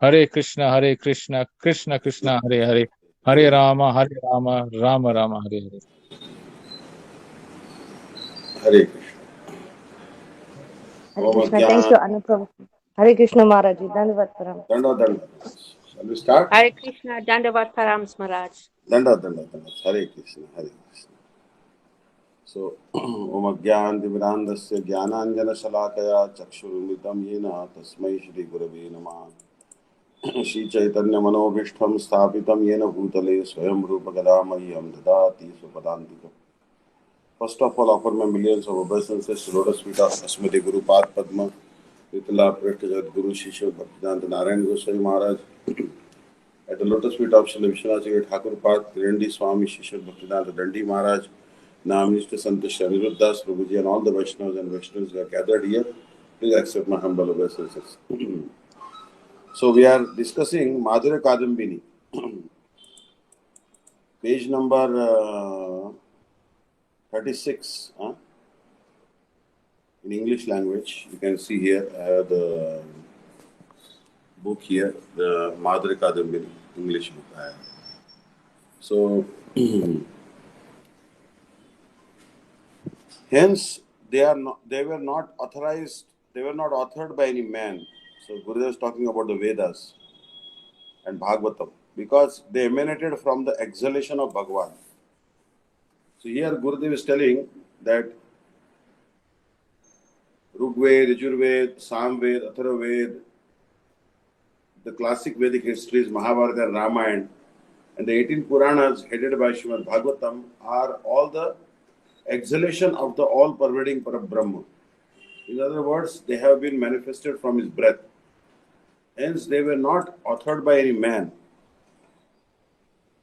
Hare Krishna, Krishna Krishna, Hare Hare, Hare Rama, Rama Rama, Hare Hare. Hare Krishna. Hare Krishna. Thank you, Anupam. Hare Krishna Maharaj. Dandavat Param. Danda. Shall we start? Hare Krishna, Dandavat Params Maharaj. Danda. Hare Krishna. So, Om Agyan Divirandasya Jnananjana Shalakaya Chakshurumritam Yena Tasmai Shri Gurave Namah Shri Chaitanya Manobhishtham Sthapitam Yena Bhutale Swayam Rupa Kadamahyam Dadati Supadantikam. First of all, offer my millions of obeisances to Lotus feet of Asmati Guru Pad Padma, Vitala Prashtajat Guru Shishya Bhaktivedanta Narayan Goswami Maharaj, at the Lotus feet of Srila Vishwanath Thakur Pad, Kirendi Swami Shishya Bhaktivedanta Dandi Maharaj, Naminishta Santosh Aniruddhas Prabhuji, and all the Vaishnavas and Vaishnavas who are gathered here, please accept my humble obeisances. So we are discussing Madhurya kadambini, page number 36. In English language, you can see here, I have the book here, the Madhurya kadambini, English book I have. So, hence, they were not authorized, they were not authored by any man. So, Gurudev is talking about the Vedas and Bhagavatam, because they emanated from the exhalation of Bhagavan. So, here Gurudev is telling that Rigved, Yajurved, Samved, Atharvaved, the classic Vedic histories, Mahabharata and Ramayana, and the 18 Puranas headed by Srimad Bhagavatam are all the exhalation of the all-pervading Parabrahma. In other words, they have been manifested from his breath. Hence, they were not authored by any man.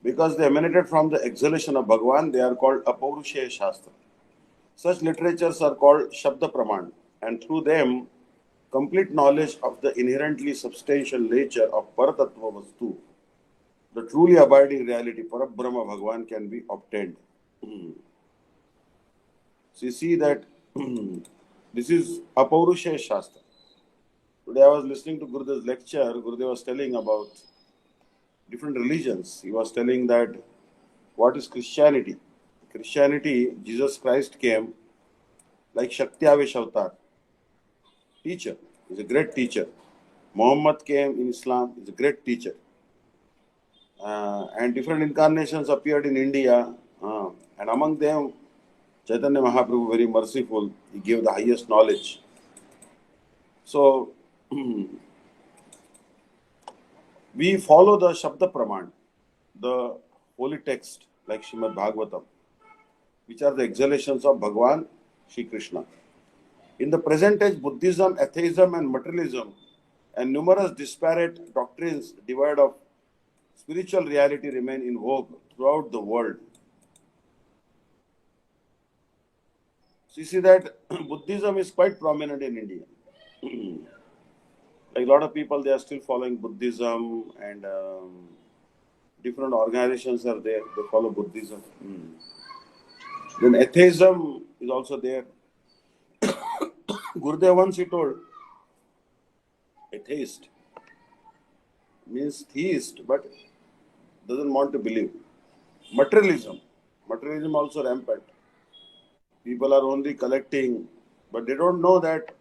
Because they emanated from the exhalation of Bhagavan, they are called Apaurushaya Shastra. Such literatures are called Shabda Praman, and through them, complete knowledge of the inherently substantial nature of Paratattva Vastu, the truly abiding reality, Parabrahma Bhagavan, can be obtained. So you see that this is Apaurushaya Shastra. Today I was listening to Gurudev's lecture. Gurudev was telling about different religions. He was telling that what is Christianity? Christianity, Jesus Christ came like Shakti Avesh Avatar. Teacher, is a great teacher. Muhammad came in Islam, is a great teacher. And different incarnations appeared in India. And among them, Chaitanya Mahaprabhu, very merciful, he gave the highest knowledge. So, we follow the Shabda Praman, the holy text like Srimad Bhagavatam, which are the exhalations of Bhagavan, Shri Krishna. In the present age, Buddhism, atheism and materialism and numerous disparate doctrines devoid of spiritual reality remain in vogue throughout the world. So you see that Buddhism is quite prominent in India. Like a lot of people, they are still following Buddhism, and different organizations are there, they follow Buddhism. Then atheism is also there. Gurudev once he told, atheist means theist, but doesn't want to believe. Materialism also rampant. People are only collecting, but they don't know that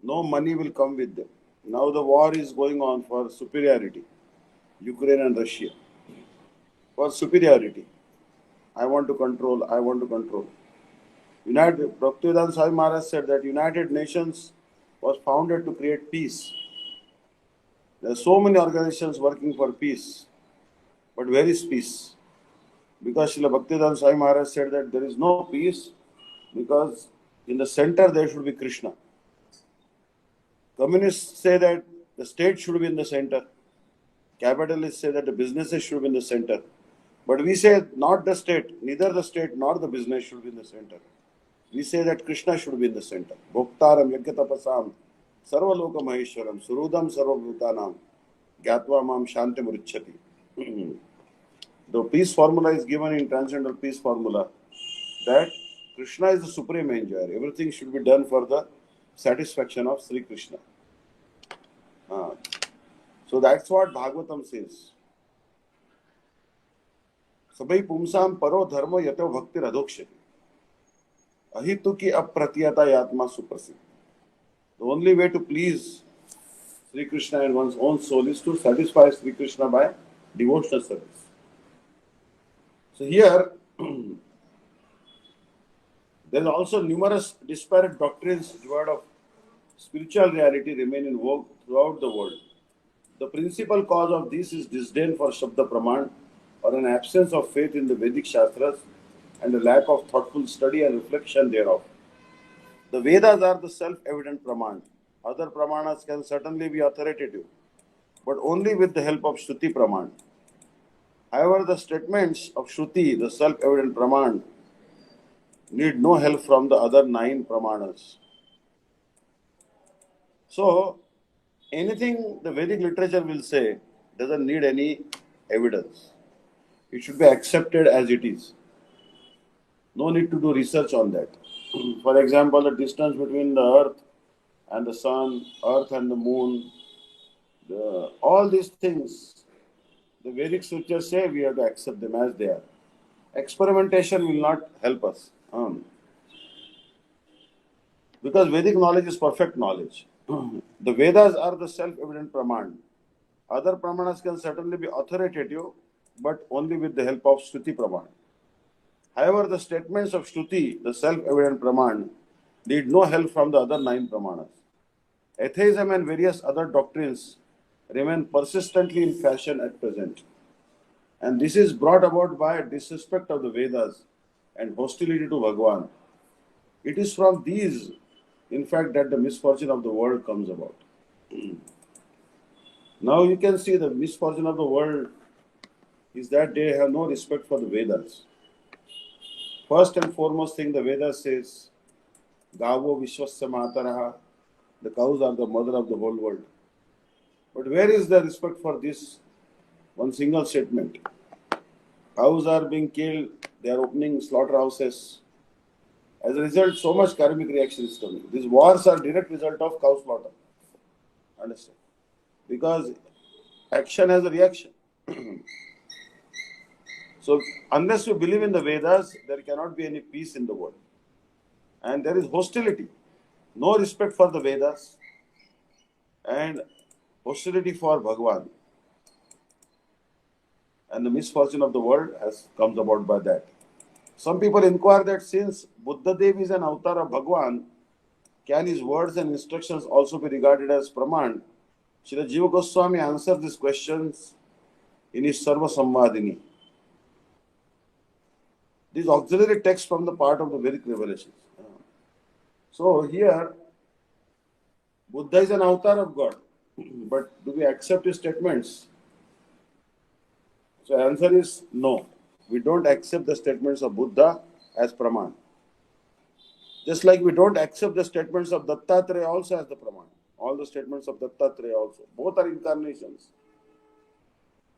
no money will come with them. Now the war is going on for superiority, Ukraine and Russia. For superiority. I want to control. Bhaktivedanta Swami Maharaj said that United Nations was founded to create peace. There are so many organizations working for peace, but where is peace? Because Srila Bhaktivedanta Swami Maharaj said that there is no peace because in the center there should be Krishna. Communists say that the state should be in the center. Capitalists say that the businesses should be in the center. But we say not the state, neither the state nor the business should be in the center. We say that Krishna should be in the center. Bhoktaram yagyatapasam sarvaloka maheshwaram surudam sarvabhutanam gyatva mam shantim ruchyati. The peace formula is given in Transcendental Peace Formula that Krishna is the supreme enjoyer. Everything should be done for the satisfaction of Sri Krishna. So So that's what Bhagavatam says. Sabai pumsam paro dharmo yato bhakti radhokshati. Ahitu ki apratiyata yatma suprasiddhi. The only way to please Sri Krishna in one's own soul is to satisfy Sri Krishna by devotional service. So here, there is also numerous disparate doctrines devoid of spiritual reality remain in vogue throughout the world. The principal cause of this is disdain for Shabda Praman or an absence of faith in the Vedic Shastras and a lack of thoughtful study and reflection thereof. The Vedas are the self-evident Praman. Other Pramanas can certainly be authoritative, but only with the help of Shruti Praman. However, the statements of Shruti, the self-evident Praman, need no help from the other 9 Pramanas. So, anything the Vedic literature will say doesn't need any evidence. It should be accepted as it is. No need to do research on that. For example, the distance between the earth and the sun, earth and the moon, all these things, the Vedic scriptures say we have to accept them as they are. Experimentation will not help us. Because Vedic knowledge is perfect knowledge. The Vedas are the self-evident Praman. Other Pramanas can certainly be authoritative, but only with the help of Shruti Praman. However, the statements of Shruti, the self-evident Praman, need no help from the other 9 Pramanas. Atheism and various other doctrines remain persistently in fashion at present. And this is brought about by disrespect of the Vedas and hostility to Bhagavan. It is from these, in fact, that the misfortune of the world comes about. Now you can see the misfortune of the world is that they have no respect for the Vedas. First and foremost thing the Vedas says, Gavo Vishwasya Mataraha, the cows are the mother of the whole world. But where is the respect for this one single statement? Cows are being killed, they are opening slaughterhouses. As a result, so much karmic reaction is coming. These wars are direct result of cow slaughter. Understand? Because action has a reaction. So, unless you believe in the Vedas, there cannot be any peace in the world. And there is hostility. No respect for the Vedas and hostility for Bhagavan. And the misfortune of the world comes about by that. Some people inquire that since Buddha Dev is an avatar of Bhagavan, can his words and instructions also be regarded as Praman? Srila Jiva Goswami answered these questions in his Sarva Samvadini. These auxiliary texts from the part of the Vedic revelations. So here, Buddha is an avatar of God, but do we accept his statements? So the answer is no. We don't accept the statements of Buddha as Praman. Just like we don't accept the statements of Dattatreya also as the Praman. All the statements of Dattatreya also. Both are incarnations.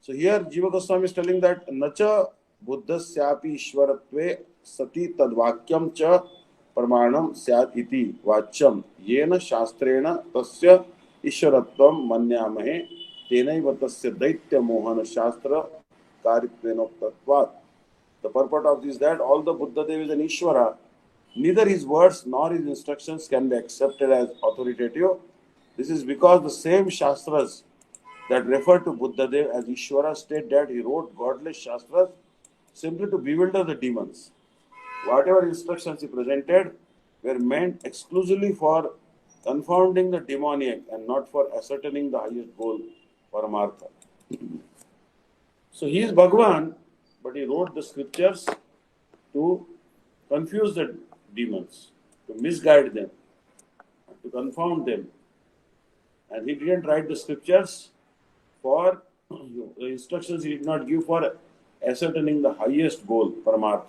So here Jiva Goswami is telling that Nacha Buddhasyapi Ishwaratve Sati Tadvakyam Cha Pramanam Syat Iti Vachyam Yena Shastrena Tasya Ishwaratvam Manyamahe Tenaiva Tasya Daitya Mohana Shastra Karitvenoktatvat. The purport of this is that all the Buddha Dev is an Ishvara, neither his words nor his instructions can be accepted as authoritative. This is because the same Shastras that refer to Buddha Dev as Ishvara state that he wrote godless Shastras simply to bewilder the demons. Whatever instructions he presented were meant exclusively for confounding the demoniac and not for ascertaining the highest goal, Paramartha. So he is Bhagavan, but he wrote the scriptures to confuse the demons, to misguide them, to confound them. And he didn't write the scriptures for the instructions he did not give for ascertaining the highest goal, Paramartha.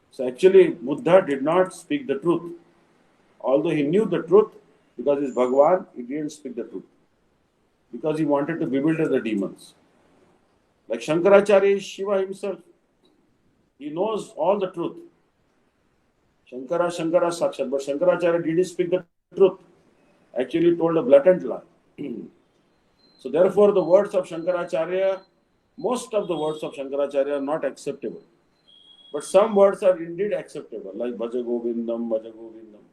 So actually, Buddha did not speak the truth. Although he knew the truth, because he is Bhagavan, he didn't speak the truth. Because he wanted to bewilder the demons. Like Shankaracharya is Shiva himself. He knows all the truth. Shankara Sakshat. But Shankaracharya didn't speak the truth. Actually told a blatant lie. So therefore the words of Shankaracharya, most of the words of Shankaracharya are not acceptable. But some words are indeed acceptable, like Bhaja Govindam, Bhaja Govindam.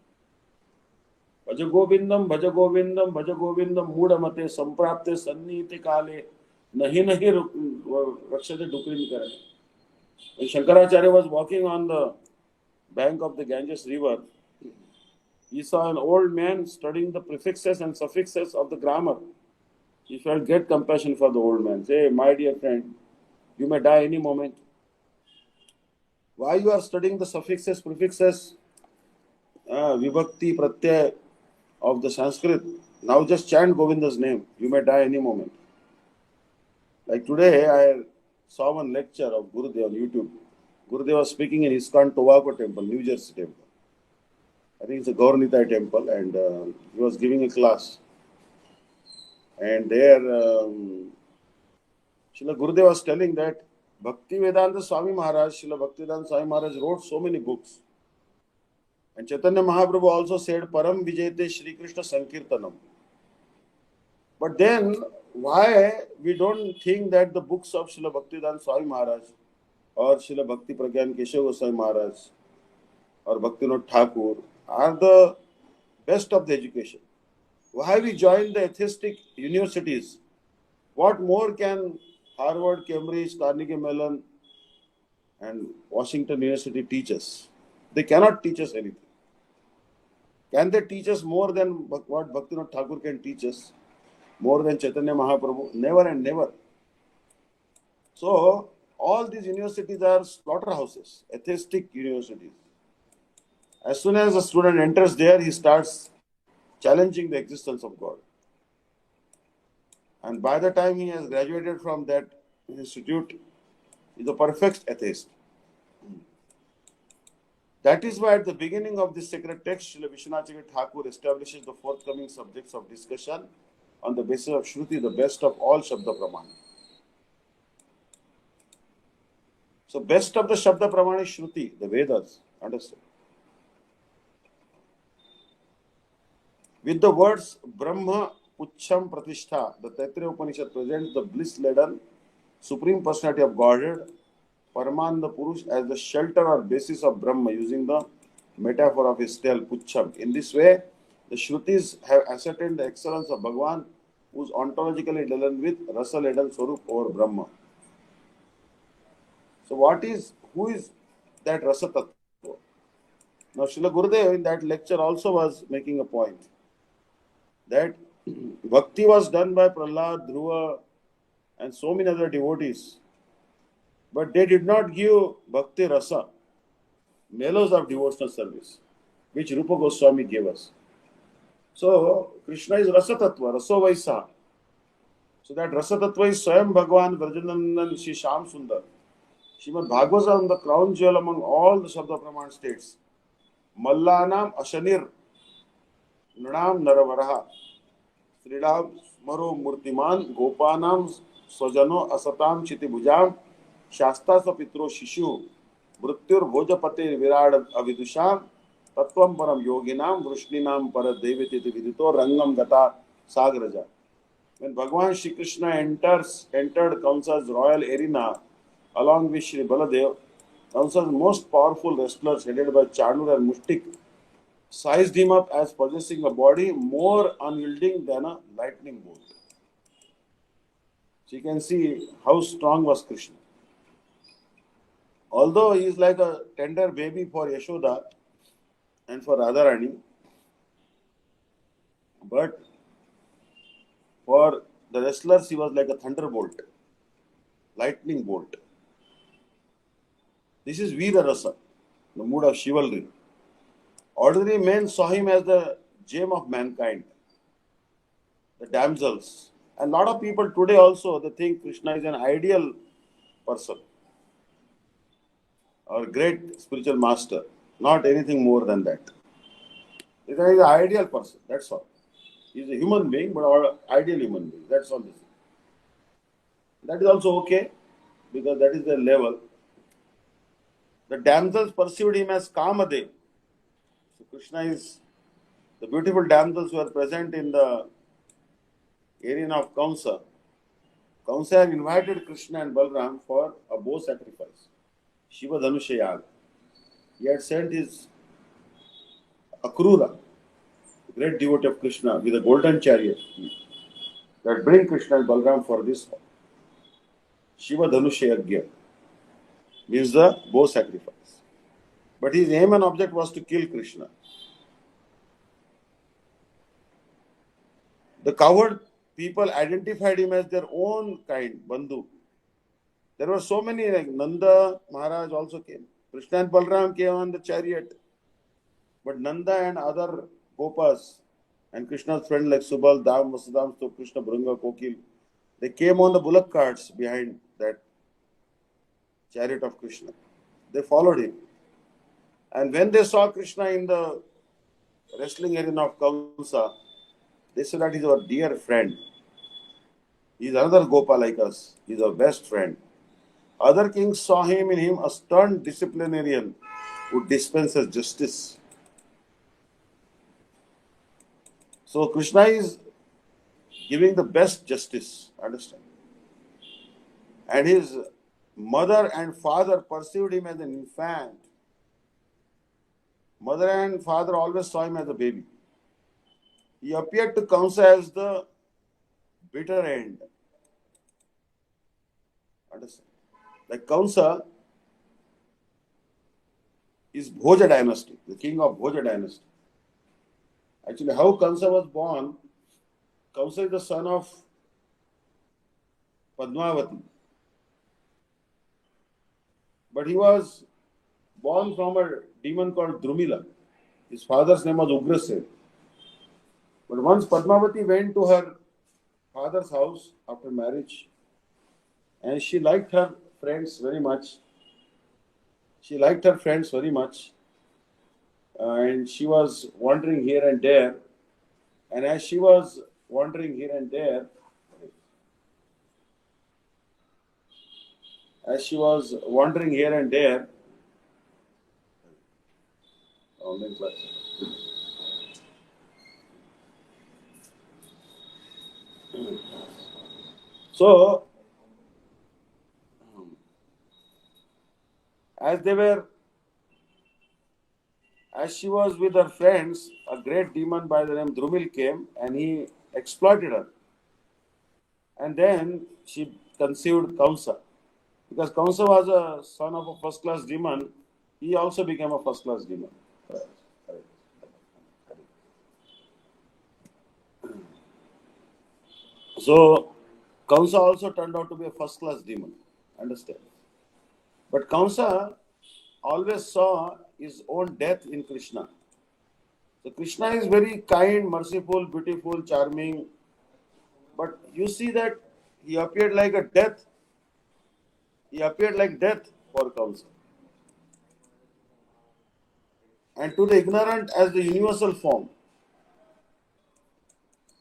Bhaja Govindam, Bhaja Govindam, Bhaja Govindam, Mudamate, Samprapte, Sannite Kale, Nahi Nahi Rakshate Dukrin Karane. When Shankaracharya was walking on the bank of the Ganges river, he saw an old man studying the prefixes and suffixes of the grammar. He felt great compassion for the old man. Say, my dear friend, you may die any moment. Why you are studying the suffixes, prefixes, vibhakti, pratyay of the Sanskrit? Now just chant Govinda's name. You may die any moment. Like today, I saw one lecture of Gurudev on YouTube. Gurudev was speaking in ISKCON Tobacco Temple, New Jersey Temple. I think it's a Gauranitai temple, and he was giving a class. And there, Srila Gurudev was telling that Bhaktivedanta Swami Maharaj, Srila Bhaktivedanta Swami Maharaj wrote so many books. And Chaitanya Mahaprabhu also said, Param Vijayate Shri Krishna Sankirtanam. But then, why we don't think that the books of Srila Bhaktivedanta Swami Maharaj or Srila Bhakti Pragyan Keshav Goswami Maharaj or Bhaktivinoda Thakur are the best of the education? Why we join the atheistic universities? What more can Harvard, Cambridge, Carnegie Mellon and Washington University teach us? They cannot teach us anything. Can they teach us more than what Bhaktivinoda Thakur can teach us? More than Chaitanya Mahaprabhu? Never and never. So, all these universities are slaughterhouses, atheistic universities. As soon as a student enters there, he starts challenging the existence of God. And by the time he has graduated from that institute, he is a perfect atheist. That is why at the beginning of this sacred text, Srila Vishwanath Thakur establishes the forthcoming subjects of discussion on the basis of Shruti, the best of all Shabda Pramana. So best of the Shabda Pramana is Shruti, the Vedas. Understand? With the words Brahma Pucham Pratishtha, the Taittiriya Upanishad presents the bliss-laden Supreme Personality of Godhead, Paramananda Purush, as the shelter or basis of Brahma, using the metaphor of his tail, Pucham. In this way, the Shrutis have ascertained the excellence of Bhagavan, who is ontologically done with Rasa-laden Swarup over Brahma. So who is that Rasa Tattva? Now Srila Gurudev in that lecture also was making a point that Bhakti was done by Prahlad, Dhruva and so many other devotees. But they did not give Bhakti Rasa, mellows of devotional service, which Rupa Goswami gave us. So, Krishna is Rasa Tattva, Raso Vaisa. So that Rasa Tattva is Swayam Bhagavan, Vrajanandan, Shri Sham Sundar. Srimad Bhagavatam, the crown jewel among all the Shabda Praman states. Mallanam Ashanir, Nranam Naravaraha, Sridam Smaro Murtiman, Gopanam Swajano Asatam Chitibhujam, Shasta Sapitro Shishu, Mrutyur Bhojapate Virad Avidusham, Tattvam Param Yoginam, Vrishninam Paradeviti Vidito, Rangam Gata Sagraja. When Bhagavan Shri Krishna entered Kamsa's royal arena along with Shri Baladev, Kamsa's most powerful wrestlers headed by Chanur and Mushtik sized him up as possessing a body more unyielding than a lightning bolt. So you can see how strong was Krishna. Although he is like a tender baby for Yashoda and for Radharani, but for the wrestlers he was like a thunderbolt, lightning bolt. This is Veera Rasa, the mood of chivalry. Ordinary men saw him as the gem of mankind, the damsels. And a lot of people today also, they think Krishna is an ideal person or great spiritual master, not anything more than that. He is an ideal person, that's all. He is a human being, but an ideal human being, that's all. That is also okay, because that is the level. The damsels perceived him as Kamadev. So Krishna is the beautiful damsels who are present in the arena of Kamsa, Kamsa had invited Krishna and Balram for a bow sacrifice, Shiva Dhanusha Yaga. He had sent his Akrura, great devotee of Krishna, with a golden chariot that bring Krishna and Balram for this Shiva Dhanusha Yagya, means the bow sacrifice. But his aim and object was to kill Krishna. The coward people identified him as their own kind, Bandhu. There were so many, like Nanda Maharaj also came. Krishna and Balram came on the chariot. But Nanda and other Gopas and Krishna's friends like Subal, Dam, Vasudam, so Krishna, Brunga, Kokil, they came on the bullock carts behind that chariot of Krishna. They followed him. And when they saw Krishna in the wrestling arena of Kamsa, they said that he's our dear friend. He's another Gopa like us. He's our best friend. Other kings saw in him a stern disciplinarian who dispenses justice. So Krishna is giving the best justice, understand? And his mother and father perceived him as an infant. Mother and father always saw him as a baby. He appeared to Kamsa as the bitter end. Understand? Like Kamsa is Bhoja dynasty, the king of Bhoja dynasty. Actually, how Kamsa was born, Kamsa is the son of Padmavati. But he was born from a demon called Drumila. His father's name was Ugrasen. But once Padmavati went to her father's house after marriage, and she liked her friends very much. And she was wandering here and there. And as she was wandering here and there, online class. So, as she was with her friends, a great demon by the name Drumil came and he exploited her. And then she conceived Kamsa. Because Kamsa was a son of a first-class demon, he also became a first-class demon. So, Kamsa also turned out to be a first-class demon. Understand? But Kamsa always saw his own death in Krishna. So Krishna is very kind, merciful, beautiful, charming. But you see that he appeared like a death. He appeared like death for Kamsa. And to the ignorant as the universal form.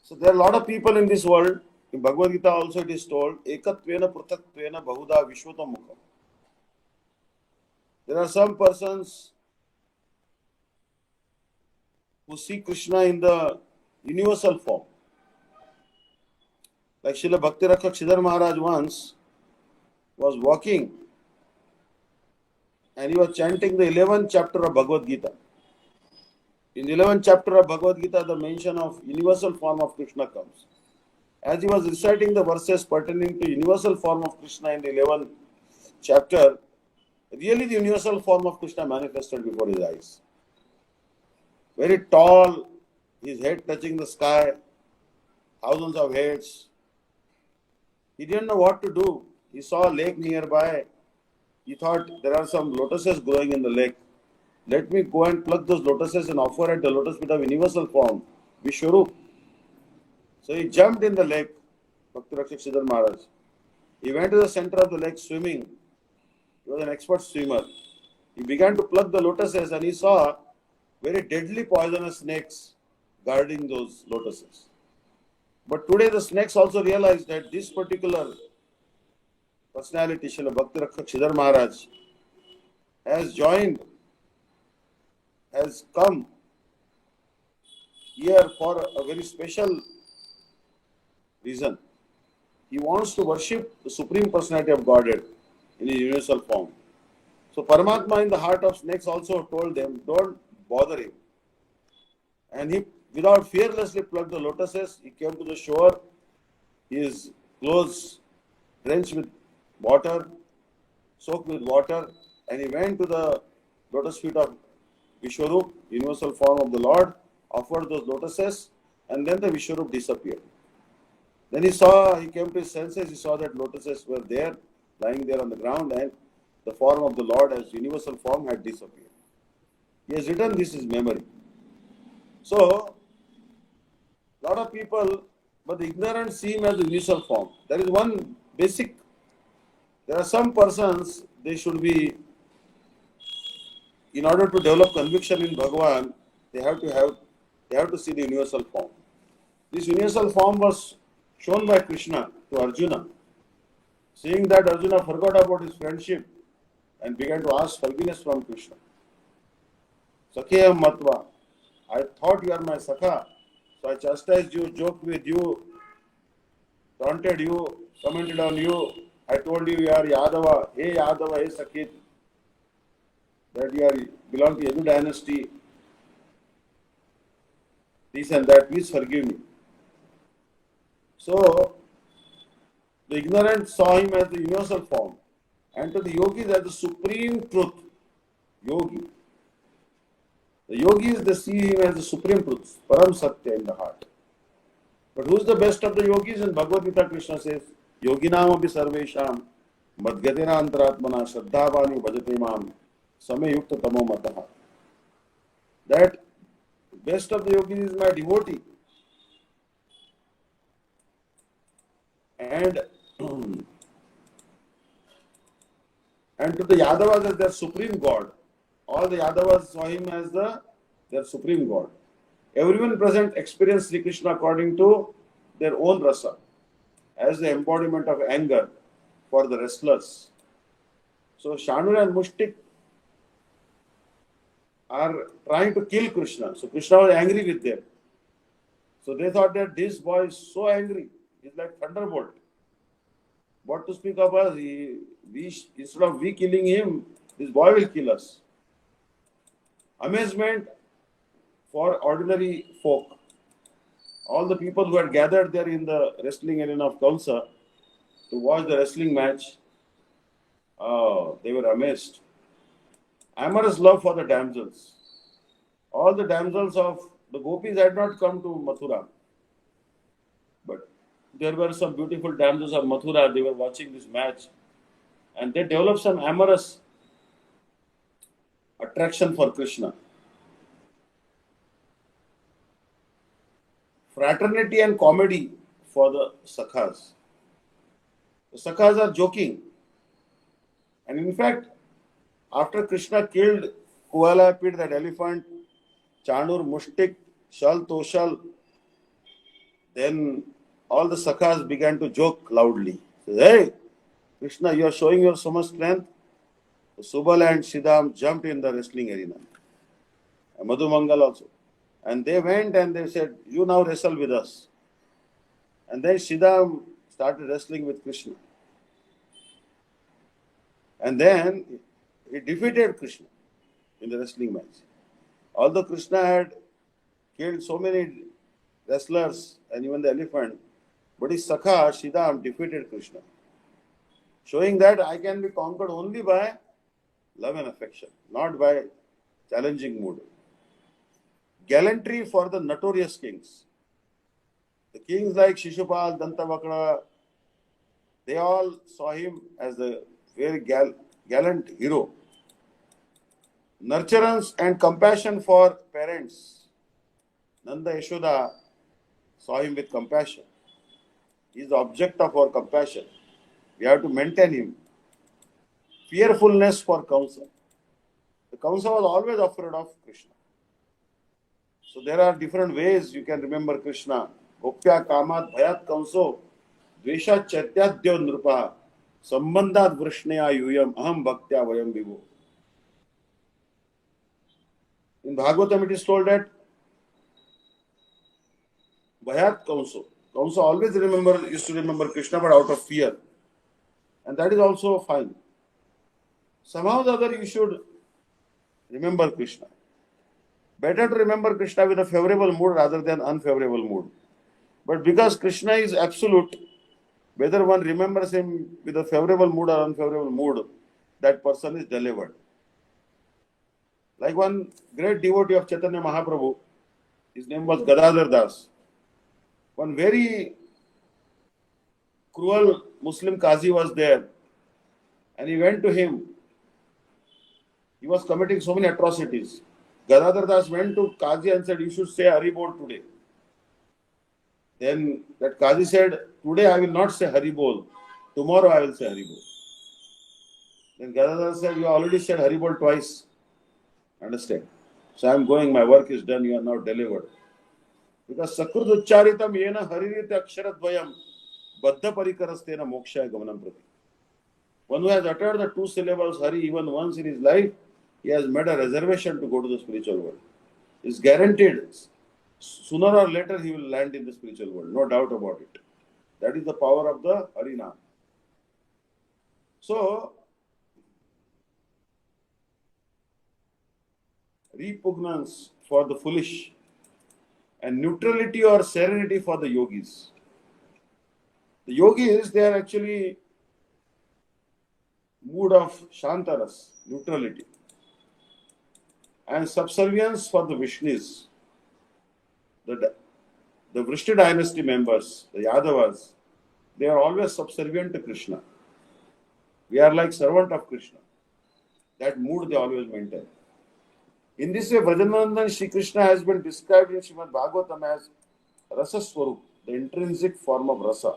So there are a lot of people in this world. In Bhagavad Gita also it is told, Ekatvena Prutatvena Bahuda Vishwatam Mukham. There are some persons who see Krishna in the universal form. Like Srila Bhakti Rakshak Siddhar Maharaj once was walking and he was chanting the 11th chapter of Bhagavad Gita. In the 11th chapter of Bhagavad Gita, the mention of universal form of Krishna comes. As he was reciting the verses pertaining to universal form of Krishna in the 11th chapter, really the universal form of Krishna manifested before his eyes. Very tall, his head touching the sky, thousands of heads. He didn't know what to do. He saw a lake nearby. He thought there are some lotuses growing in the lake. Let me go and pluck those lotuses and offer at the lotus feet of universal form, Vishwarup. So he jumped in the lake, Bhakti Rakshak Siddhar Maharaj. He went to the center of the lake swimming. He was an expert swimmer. He began to pluck the lotuses and he saw very deadly poisonous snakes guarding those lotuses. But today the snakes also realized that this particular personality, Srila Bhakti Rakshak Siddhar Maharaj, has come here for a very special reason. He wants to worship the Supreme Personality of Godhead in his universal form. So Paramatma in the heart of snakes also told them, don't bother him. And he, without fearlessly plucked the lotuses, he came to the shore, his clothes drenched with water, soaked with water, and he went to the lotus feet of Vishwarup, universal form of the Lord, offered those lotuses, and then the Vishwarup disappeared. Then he came to his senses, he saw that lotuses were there, lying there on the ground, and the form of the Lord as universal form had disappeared. He has written this is memory. So, lot of people, but the ignorant see him as the universal form. There is one basic, there are some persons, they should be, in order to develop conviction in Bhagavan, they have to see the universal form. This universal form was shown by Krishna to Arjuna. Seeing that Arjuna forgot about his friendship and began to ask forgiveness from Krishna. Sakheyam Matva, I thought you are my Sakha, so I chastised you, joked with you, taunted you, commented on you. I told you are Yadava, hey Sakhit, that you belong to Yadu dynasty, this and that, please forgive me. So, the ignorant saw him as the universal form, and to the yogis as the supreme truth. Yogi. The yogis, they see him as the supreme truth, Param Satya in the heart. But who is the best of the yogis? In Bhagavad Gita, Krishna says, Yoginam abhi sarvesham, madgadena antaratmana, shraddhavani bhajate mam, same yukta tamo mataha. That best of the yogis is my devotee. And to the Yadavas as their supreme God. All the Yadavas saw him as their supreme God. Everyone present experienced Sri Krishna according to their own rasa, as the embodiment of anger for the wrestlers. So Shanur and Mushtik are trying to kill Krishna. So Krishna was angry with them. So they thought that this boy is so angry. He's like thunderbolt. What to speak of us? Instead of we killing him, this boy will kill us. Amazement for ordinary folk. All the people who had gathered there in the wrestling arena of Kamsa to watch the wrestling match, they were amazed. Amorous love for the damsels. All the damsels of the gopis had not come to Mathura. But there were some beautiful damsels of Mathura, they were watching this match. And they developed some amorous attraction for Krishna. Fraternity and comedy for the Sakhas. The Sakhas are joking. And in fact, after Krishna killed Kuala, that elephant, Chanur, Mushtik, Shal, Toshal, then all the Sakhas began to joke loudly. Hey, Krishna, you are showing your so much strength. So Subal and Siddham jumped in the wrestling arena. And Madhu Mangal also. And they went and they said, you now wrestle with us. And then Siddham started wrestling with Krishna. And then he defeated Krishna in the wrestling match. Although Krishna had killed so many wrestlers and even the elephant, but his Sakha, Siddham, defeated Krishna. Showing that I can be conquered only by love and affection, not by challenging mood. Gallantry for the notorious kings. The kings like Shishupal, Dantavakra, they all saw him as a very gallant hero. Nurturance and compassion for parents. Nanda Yashoda saw him with compassion. He is the object of our compassion. We have to maintain him. Fearfulness for Kamsa. The Kamsa was always afraid of Krishna. So there are different ways you can remember Krishna. Gopya kamat bhayat kamso dvesha chatyadyo nrupa sambandhat vrishneya yuyam aham bhaktya vayam vivo. In Bhagavatam it is told that bhayat kamso, Also always used to remember Krishna, but out of fear. And that is also fine. Somehow or the other you should remember Krishna. Better to remember Krishna with a favorable mood rather than unfavorable mood. But because Krishna is absolute, whether one remembers him with a favorable mood or unfavorable mood, that person is delivered. Like one great devotee of Chaitanya Mahaprabhu, his name was Gadadhar Das. One very cruel Muslim Qazi was there, and he went to him. He was committing so many atrocities. Gadadhar Das went to Qazi and said, "You should say Hari Bol today." Then that Qazi said, "Today I will not say Hari Bol. Tomorrow I will say Hari Bol." Then Gadadhar said, "You already said Hari Bol twice. Understand? So I am going. My work is done. You are now delivered." Because Sakrut Uchcharitam Yena Haririta Aksharadvayam Baddha Parikarastena Mokshaya Gamanam Prati. One who has uttered the two syllables Hari even once in his life, he has made a reservation to go to the spiritual world. It's guaranteed. Sooner or later he will land in the spiritual world. No doubt about it. That is the power of the Harinam. So, repugnance for the foolish and neutrality or serenity for the yogis. The yogis, they are actually mood of Shantaras, neutrality, and subservience for the Vishnus. The Vishnu dynasty members, the Yadavas, they are always subservient to Krishna. We are like servant of Krishna. That mood they always maintain. In this way, Vrajanandan Shri Krishna has been described in Srimad Bhagavatam as Rasa Swarup, the intrinsic form of rasa.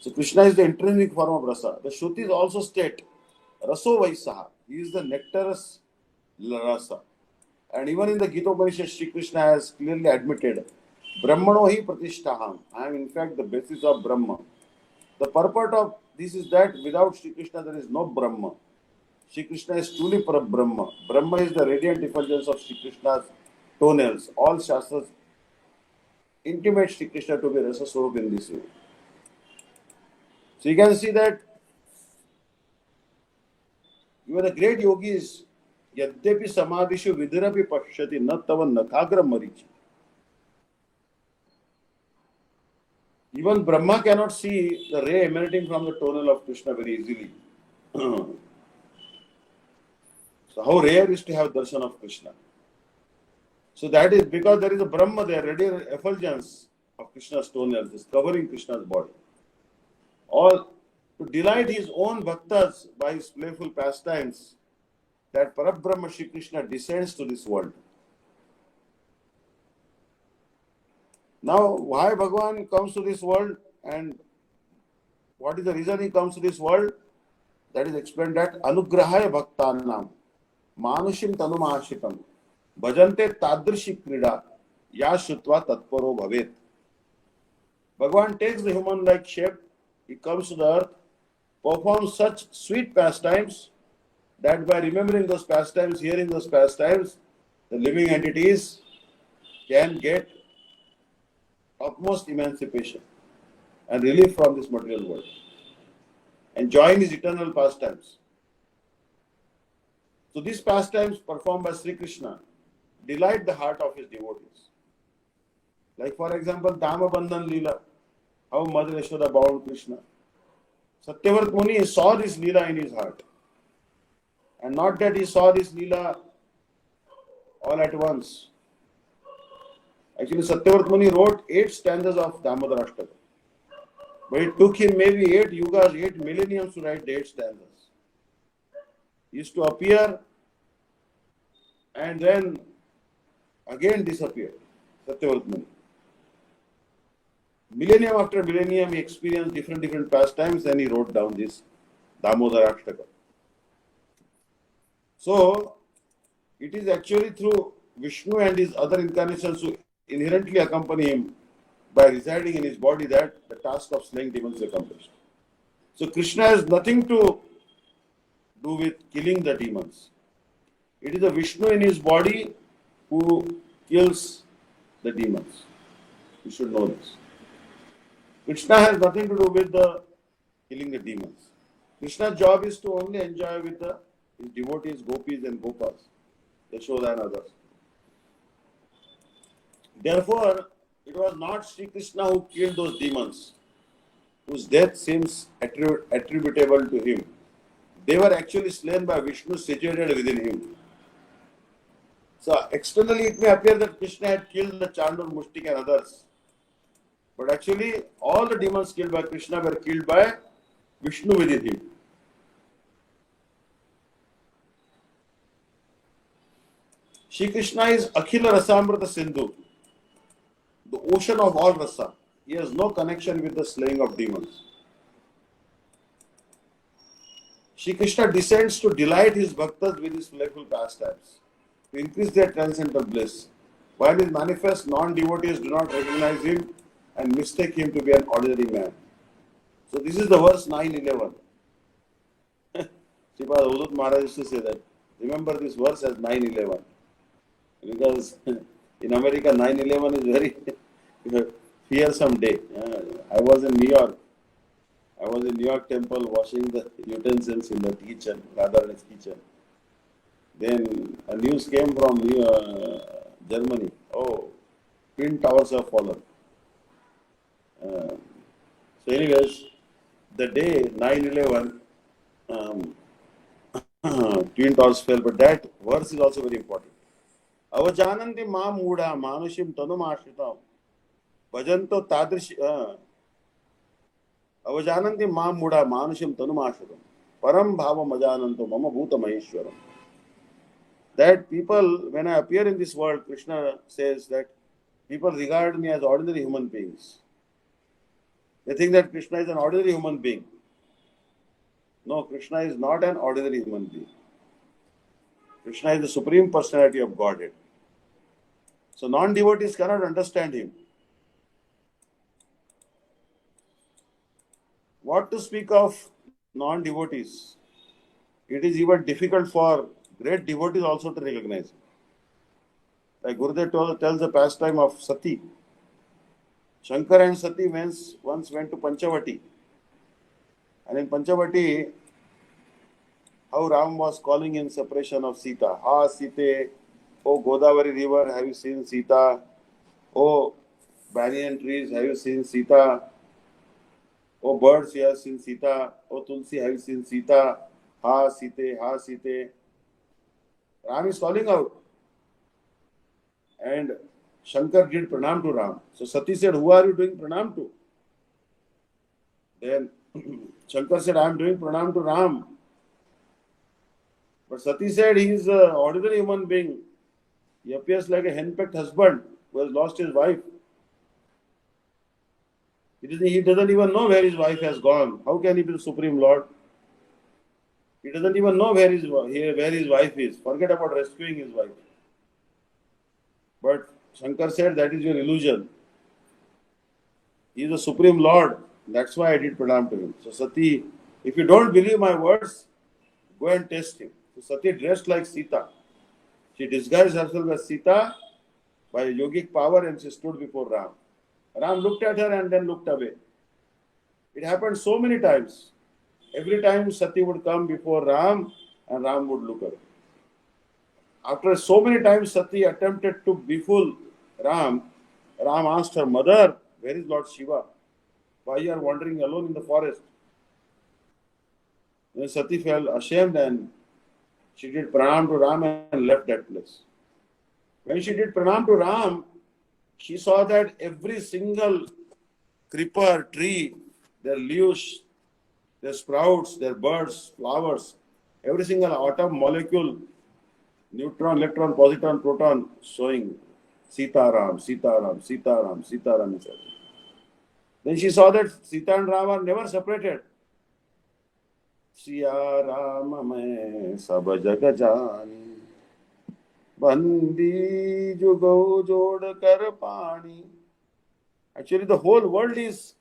So Krishna is the intrinsic form of rasa. The Shrutis also state Raso Vaisaha. He is the nectarous rasa. And even in the Gita Upanishad, Shri Krishna has clearly admitted, Brahmano hi pratishtaham. I am in fact the basis of Brahma. The purport of this is that without Shri Krishna there is no Brahma. Shri Krishna is truly Brahma. Brahma is the radiant effulgence of Shri Krishna's toenails. All Shastras intimate Shri Krishna to be Rasa Swarup in this way. So you can see that even the great yogis, Yadyapi Samadhishu Vidirapi Pashati Nattavan Nakagram Marichi. Even Brahma cannot see the ray emanating from the toenail of Krishna very easily. So how rare is to have darshan of Krishna. So that is because there is a Brahma there, radiant effulgence of Krishna's toenails is covering Krishna's body. All to delight his own bhaktas by his playful pastimes, that Parabrahma Shri Krishna descends to this world. Now, why Bhagavan comes to this world and what is the reason he comes to this world? That is explained that Anugrahaya Bhaktanam Manushim Tanumashikam Bhajante Tadrishi Krida Ya Shutva Tatparo Bhavet. Bhagavan takes the human-like shape, he comes to the earth, performs such sweet pastimes that by remembering those pastimes, hearing those pastimes, the living entities can get utmost emancipation and relief from this material world, enjoying his eternal pastimes. So these pastimes performed by Sri Krishna delight the heart of his devotees. Like for example, Dama Bandhan Leela, how Mother Yashoda bound Krishna. Satyavrata Muni saw this Leela in his heart. And not that he saw this Leela all at once. Actually, Satyavrata Muni wrote 8 stanzas of Damodara Ashtaka. But it took him maybe 8 yugas, 8 millenniums to write the 8 stanzas. He used to appear and then again disappear. Satyavrata Muni. Millennium after millennium, he experienced different pastimes, then he wrote down this Damodara Ashtaka. So, it is actually through Vishnu and his other incarnations who inherently accompany him by residing in his body that the task of slaying demons is accomplished. So, Krishna has nothing to do with killing the demons. It is a Vishnu in his body who kills the demons. You should know this. Krishna has nothing to do with the killing the demons. Krishna's job is to only enjoy with his devotees, gopis and gopas, Yashoda and others. Therefore, it was not Sri Krishna who killed those demons, whose death seems attributable to him. They were actually slain by Vishnu situated within him. So externally it may appear that Krishna had killed the Chandur, Mushtik and others. But actually all the demons killed by Krishna were killed by Vishnu within him. Shri Krishna is Akhila Rasamrita Sindhu, the ocean of all rasa. He has no connection with the slaying of demons. Shri Krishna descends to delight his bhaktas with his playful pastimes, to increase their transcendental bliss, while his manifest non-devotees do not recognize him and mistake him to be an ordinary man. So this is the verse 9:11. Sripad Avadut Maharaj used to say that. Remember this verse as 9:11. Because in America 9/11 is very fearsome day. I was in New York. I was in New York temple washing the utensils in the kitchen, Radharani's kitchen. Then a news came from Germany. Oh, Twin Towers have fallen. So anyways, the day 9/11, Twin Towers fell, but that verse is also very important. Avajananti ma muda manushim tanumashritam bhajanto tadrish Avajananti ma muda manushim tanumashritam param bhavam ajananto mama bhuta maheshwaram. That people, when I appear in this world, Krishna says that people regard me as ordinary human beings. They think that Krishna is an ordinary human being. No, Krishna is not an ordinary human being. Krishna is the Supreme Personality of Godhead. So non-devotees cannot understand him. What to speak of non-devotees? It is even difficult for great devotees also to recognize him. Like Gurudev tells the pastime of Sati. Shankar and Sati once went to Panchavati. And in Panchavati, how Ram was calling in separation of Sita. Ha Sita, oh Godavari river, have you seen Sita? Oh banyan trees, have you seen Sita? Oh birds, you have seen Sita. Oh Tulsi, have you seen Sita? Ha Sita, ha Sita. Ram is calling out. And Shankar did pranam to Ram. So Sati said, who are you doing pranam to? Then Shankar said, I am doing pranam to Ram. But Sati said, he is an ordinary human being. He appears like a henpecked husband who has lost his wife. He doesn't even know where his wife has gone. How can he be the Supreme Lord? He doesn't even know where his wife is. Forget about rescuing his wife. But Shankar said, that is your illusion. He is the Supreme Lord. That's why I did pranam to him. So Sati, if you don't believe my words, go and test him. So Sati dressed like Sita. She disguised herself as Sita by yogic power and she stood before Ram. Ram looked at her and then looked away. It happened so many times. Every time Sati would come before Ram and Ram would look away. After so many times Sati attempted to befool Ram, Ram asked her, Mother, where is Lord Shiva? Why you are wandering alone in the forest? Then Sati felt ashamed and she did pranam to Ram and left that place. When she did pranam to Ram, she saw that every single creeper, tree, their leaves, their sprouts, their birds, flowers, every single atom, molecule, neutron, electron, positron, proton, showing Sita Ram, Sita Ram, Sita Ram, Sita Ram. Then she saw that Sita and Ram are never separated. Siya Ram mein sab jag jani, bandi jugo jod kar pani. Actually, the whole world is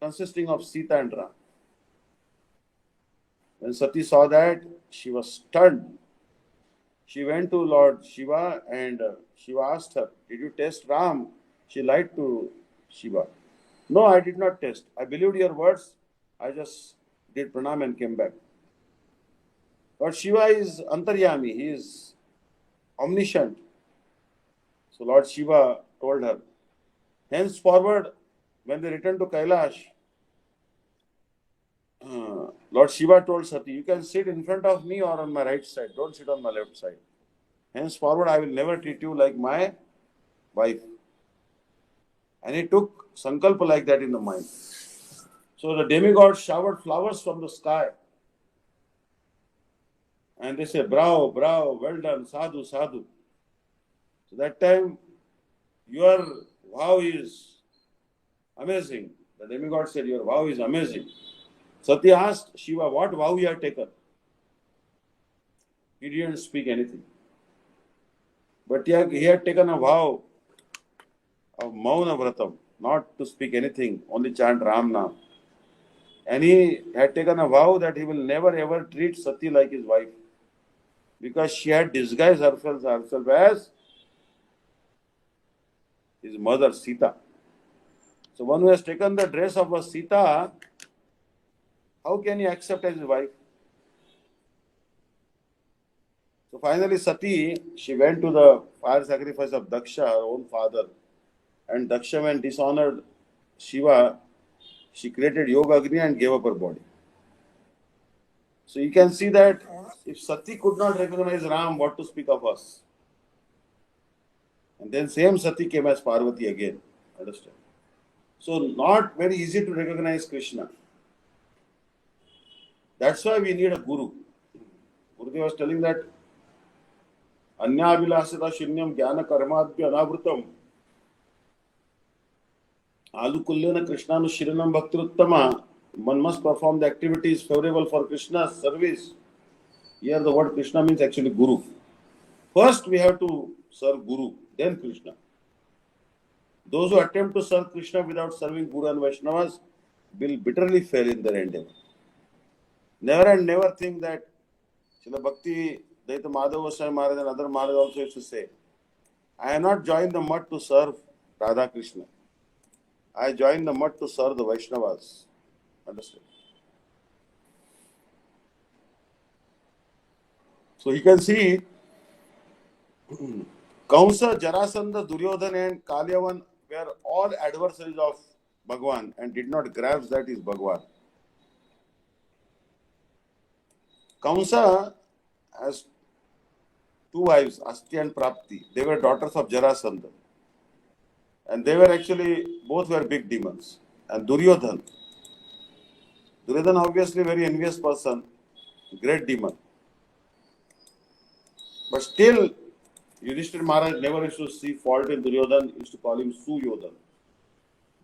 consisting of Sita and Ram. When Sati saw that, she was stunned. She went to Lord Shiva and Shiva asked her, "Did you test Ram?" She lied to Shiva. "No, I did not test. I believed your words. I just did pranam and came back." But Shiva is Antaryami, he is omniscient. So Lord Shiva told her, henceforward, when they returned to Kailash, Lord Shiva told Sati, "You can sit in front of me or on my right side. Don't sit on my left side. Henceforward, I will never treat you like my wife." And he took sankalpa like that in the mind. So the demigods showered flowers from the sky. And they say, "Bravo, bravo, well done, sadhu, sadhu." So that time, your vow is amazing. The demigod said, "Your vow is amazing." Sati asked Shiva, "What vow you have taken?" He didn't speak anything. But he had taken a vow of Mauna Vratam, not to speak anything, only chant Ram Nam. And he had taken a vow that he will never ever treat Sati like his wife, because she had disguised herself as his mother Sita. So one who has taken the dress of a Sita, how can he accept as his wife? So finally Sati, she went to the fire sacrifice of Daksha, her own father. And Daksha, when dishonored Shiva, she created Yoga Agni and gave up her body. So you can see that if Sati could not recognize Ram, what to speak of us? And then same Sati came as Parvati again. Understand? So not very easy to recognize Krishna. That's why we need a guru. Gurudev was telling that Anya Vilasita Shunyam Jnana Karmadhya Anavrutam Alukulyana Krishnanu Shiranam Bhaktiruttama. One must perform the activities favorable for Krishna's service. Here the word Krishna means actually Guru. First we have to serve Guru, then Krishna. Those who attempt to serve Krishna without serving Guru and Vaishnavas will bitterly fail in their endeavor. Never and never think that Srila Bhakti Daita Madhava Goswami Maharaj and other Maharaj also used to say, "I have not joined the mud to serve Radha Krishna. I joined the mud to serve the Vaishnavas." Understand? So you can see Kamsa, Jarasandha, Duryodhana and Kalyavan were all adversaries of Bhagwan and did not grasp that is Bhagwan. Kamsa has two wives, Asti and Prapti. They were daughters of Jarasandha. And they were actually, both were big demons. And Duryodhana obviously very envious person, great demon. But still, Yudhishthira Maharaj never used to see fault in Duryodhana, used to call him Suyodhana.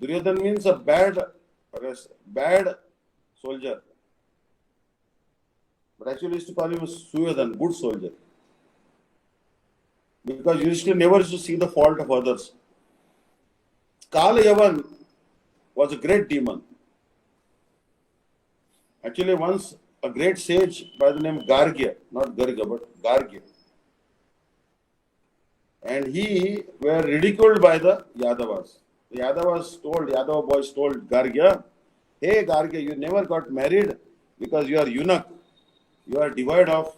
Duryodhana means a bad soldier. But actually used to call him Suyodhana, good soldier. Because Yudhishthira never used to see the fault of others. Kala Yavan was a great demon. Actually, once a great sage by the name Gargya, not Garga, but Gargya, and he were ridiculed by the Yadavas. The Yadava boys told Gargya, "Hey Gargya, you never got married because you are eunuch. You are devoid of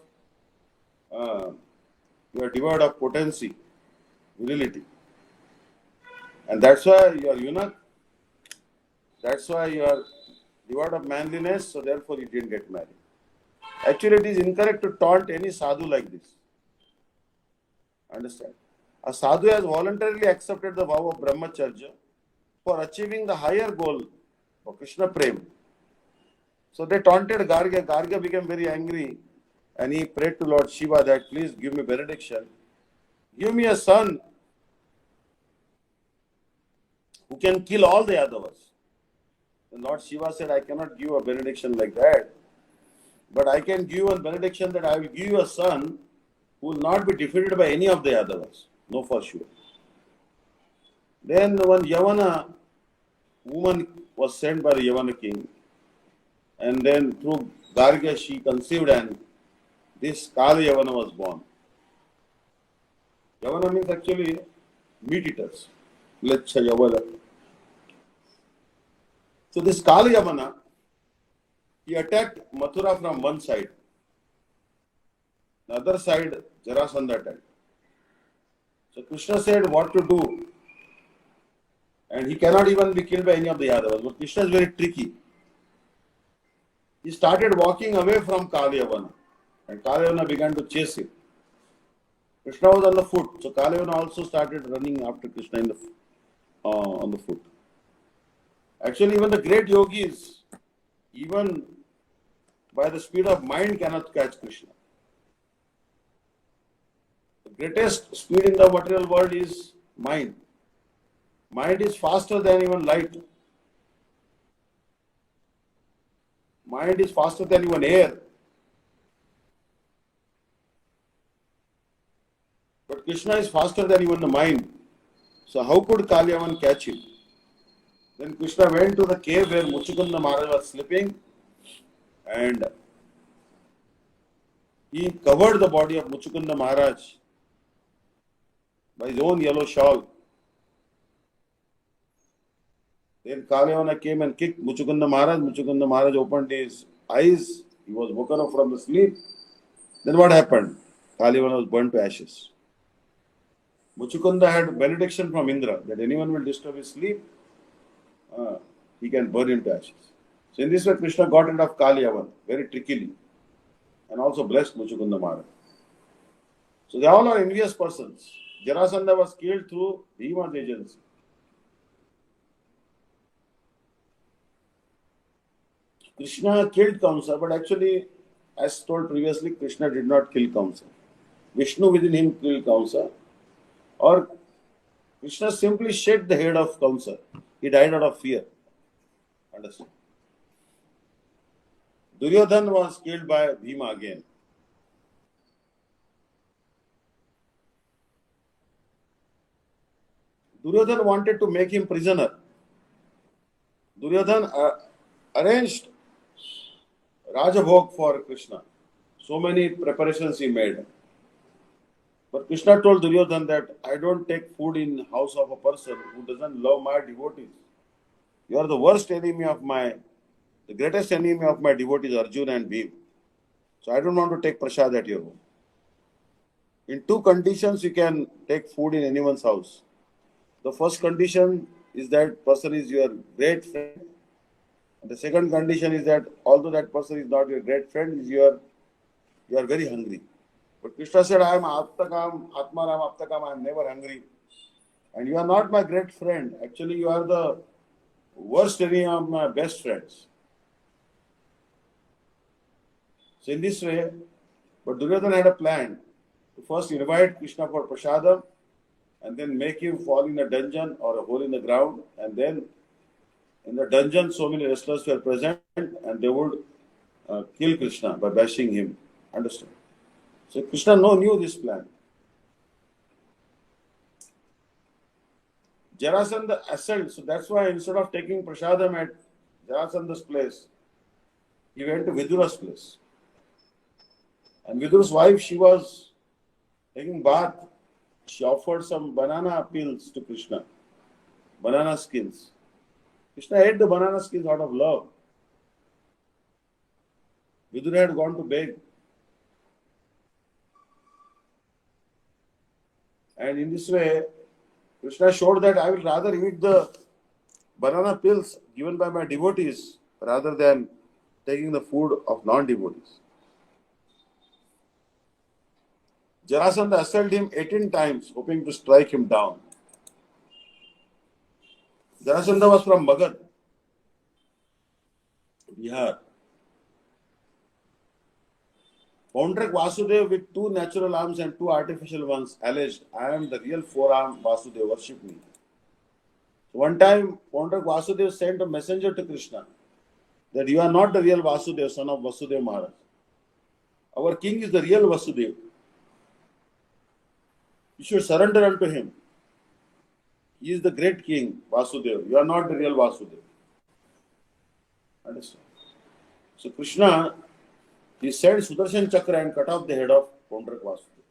potency, virility. And that's why you are eunuch. That's why you are devoid of manliness, so therefore you didn't get married." Actually, it is incorrect to taunt any sadhu like this. Understand? A sadhu has voluntarily accepted the vow of brahmacharya for achieving the higher goal for Krishna Prem. So they taunted Gargya. Gargya became very angry and he prayed to Lord Shiva that, "Please give me benediction. Give me a son who can kill all the Yadavas." And Lord Shiva said, "I cannot give a benediction like that, but I can give a benediction that I will give you a son who will not be defeated by any of the Yadavas. No, for sure." Then one Yavana woman was sent by the Yavana king, and then through Gargya she conceived, and this Kala Yavana was born. Yavana means actually meat eaters. Mleccha Yavana. So this Kali Yavana, he attacked Mathura from one side. The other side, Jarasandha attacked. So Krishna said what to do. And he cannot even be killed by any of the Yadavas. But Krishna is very tricky. He started walking away from Kalyavana. And Kalyavana began to chase him. Krishna was on the foot. So Kalyavana also started running after Krishna on the foot. Actually, even the great yogis, even by the speed of mind, cannot catch Krishna. The greatest speed in the material world is mind. Mind is faster than even light. Mind is faster than even air. But Krishna is faster than even the mind. So how could Kalyavan catch him? Then Krishna went to the cave where Muchukunda Maharaj was sleeping and he covered the body of Muchukunda Maharaj by his own yellow shawl. Then Kalyavana came and kicked Muchukunda Maharaj. Muchukunda Maharaj opened his eyes. He was woken up from the sleep. Then what happened? Kalyavana was burnt to ashes. Muchukunda had benediction from Indra that anyone will disturb his sleep, he can burn him to ashes. So in this way, Krishna got rid of Kalyavana very trickily and also blessed Muchukunda Maharaj. So they all are envious persons. Jarasandha was killed through Bhima's agency. Krishna killed Kamsa, but actually, as told previously, Krishna did not kill Kamsa. Vishnu within him killed Kamsa. Or Krishna simply shed the head of Kamsa. He died out of fear. Understand? Duryodhan was killed by Bhima again. Duryodhan wanted to make him prisoner. Duryodhan arranged Rajabhog for Krishna. So many preparations he made. But Krishna told Duryodhan that I don't take food in house of a person who doesn't love my devotees. You are the worst enemy of the greatest enemy of my devotees, Arjuna and Bhim. So I don't want to take prasad at your home. In two conditions you can take food in anyone's house. The first condition is that person is your great friend. And the second condition is that although that person is not your great friend, you are very hungry. But Krishna said, I am Aptakam, Atmaram Aptakam, I am never hungry. And you are not my great friend. Actually, you are the worst enemy of my best friends. So in this way, but Duryodhana had a plan to first invite Krishna for prasadam and then make him fall in a dungeon or a hole in the ground, and then in the dungeon so many wrestlers were present and they would kill Krishna by bashing him. Understand? So Krishna knew this plan. Jarasandha assailed, so that's why instead of taking prasadam at Jarasandha's place, he went to Vidura's place. And Vidura's wife, she was taking bath. She offered some banana peels to Krishna, banana skins. Krishna ate the banana skins out of love. Vidura had gone to beg. And in this way, Krishna showed that I will rather eat the banana pills given by my devotees rather than taking the food of non-devotees. Jarasandha assailed him 18 times, hoping to strike him down. Jarasandha was from Magad, Bihar. Paundrak Vasudev with two natural arms and two artificial ones alleged, I am the real four-armed Vasudev, worship me. One time, Paundrak Vasudev sent a messenger to Krishna that you are not the real Vasudev, son of Vasudeva Maharaj. Our king is the real Vasudev. You should surrender unto him. He is the great king, Vasudeva. You are not the real Vasudeva. Understand? So Krishna, he sent Sudarshan Chakra and cut off the head of Paundrak Vasudeva.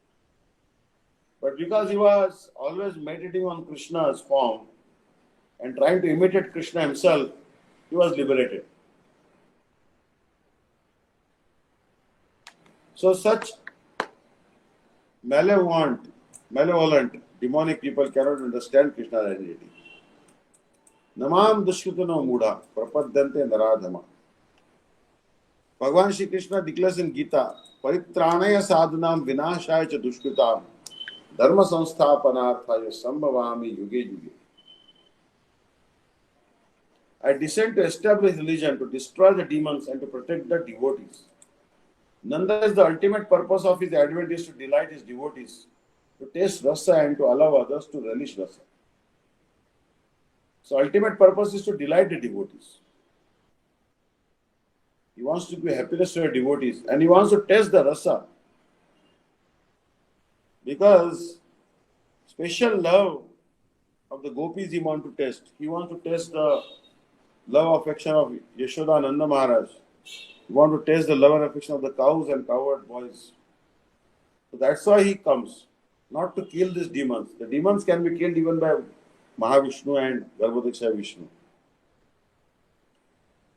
But because he was always meditating on Krishna's form and trying to imitate Krishna himself, he was liberated. So such malevolent, demonic people cannot understand Krishna's identity. Namam dushkritano mudha prapadyante naradhama. Bhagavan Shri Krishna declares in Gita, Paritranaya sadhanam vinashaya cha dushkritam dharma samsthapanarthaya sambhavami yuge yuge. I descend to establish religion, to destroy the demons and to protect the devotees. Nonetheless, the ultimate purpose of his advent is to delight his devotees, to taste rasa and to allow others to relish rasa. So ultimate purpose is to delight the devotees. He wants to give happiness to your devotees and he wants to test the rasa. Because special love of the gopis he wants to test. He wants to test the love affection of Yashoda Nanda Maharaj. He wants to test the love and affection of the cows and cowherd boys. So that's why he comes. Not to kill these demons. The demons can be killed even by Mahavishnu and Garbhodaksha Vishnu.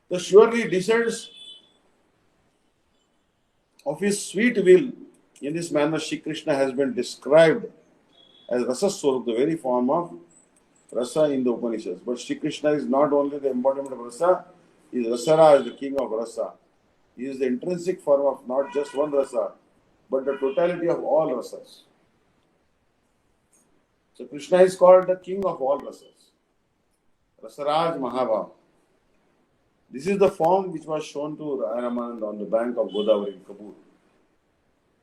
So surely descends of his sweet will. In this manner, Shri Krishna has been described as Rasa Swarup, the very form of Rasa in the Upanishads. But Shri Krishna is not only the embodiment of Rasa, he is Rasara, the king of Rasa. He is the intrinsic form of not just one Rasa, but the totality of all Rasas. So Krishna is called the king of all Rasas. Rasaraj Mahabhav. This is the form which was shown to Ramanand on the bank of Godavari in Kabul.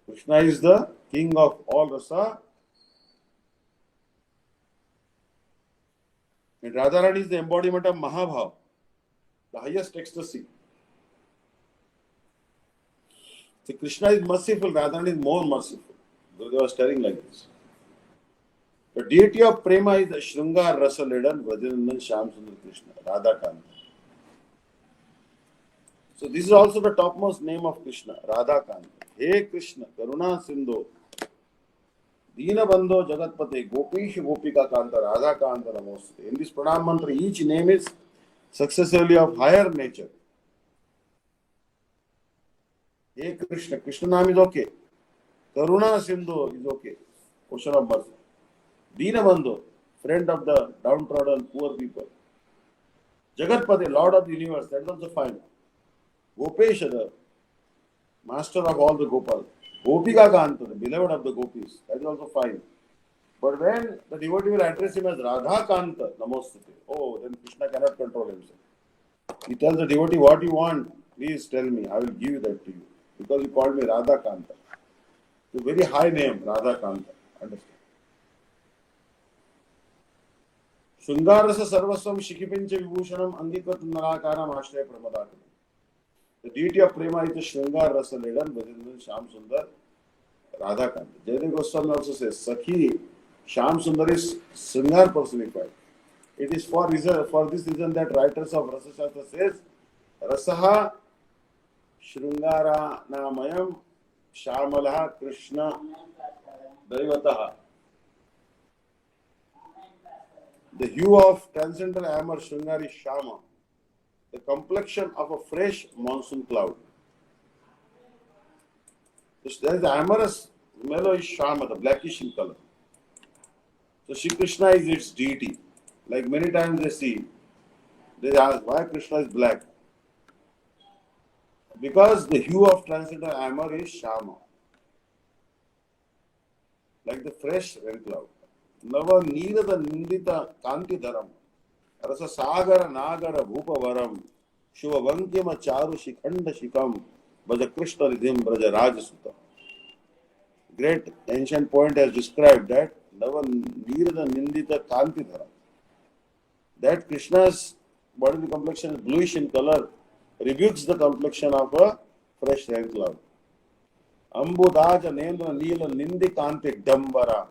Krishna is the king of all Rasa. And Radharani is the embodiment of Mahabhav, the highest ecstasy. So Krishna is merciful, Radharani is more merciful. They were telling like this. The deity of Prema is the Shrungar Rasa Laden Vrajanandan Shyam Sundar Krishna, Radha Kanta. So this is also the topmost name of Krishna, Radha Kanta. Hey Krishna, Karuna Sindhu, Dina Bandho Jagatpate, Gopish Gopika Kanta, Radha Kanta Namaste. In this pranam mantra, each name is successively of higher nature. Hey Krishna, Krishna name is okay. Karuna Sindhu is okay. Ocean of mercy. Dina Bandho, friend of the downtrodden poor people. Jagatpate, Lord of the universe, that is also fine. Gopesha, the master of all the Gopal. Gopika Kanta, the beloved of the gopis, that is also fine. But when the devotee will address him as Radha Kanta, Namostate, oh, then Krishna cannot control himself. He tells the devotee, what you want, please tell me, I will give you that to you. Because you called me Radha Kanta. It's a very high name, Radha Kanta. Understand? Shungarasa Sarvasvam Shikipincha Vibhushanam Angikrat Narakaram Ashraya Pramadakam. The deity of Prema is the Shringar Rasa Laden Vrajanandan Shyam Sundar Radha Kanta. Jayadeva Goswami also says, Sakhi Shyam Sundar is Shringar personified. It is for this reason that writers of Rasa Shastra says, Rasaha Shringara Namayam Shamalaha Krishna Daivataha. The hue of transcendental amber Shringari is Shama, the complexion of a fresh monsoon cloud. There is the amorous mellow is Shama, the blackish in color. So Shri Krishna is its deity. Like many times they ask why Krishna is black. Because the hue of transcendental amber is Shama, like the fresh rain cloud. Nava Nirada Nindita Kanti Dharam. Rasa Sagara Nagara Bhupa Varam Shuva Vankima Charu Shikhanda Shikam Bhaja Krishna Ridhim Braja Rajasuta. Great ancient poet has described that Nava Nirada Nindita Kanti Dharam. That Krishna's bodily complexion is bluish in color rebukes the complexion of a fresh rain cloud. Ambudaja Nendra Nila Nindi Kanti Dambara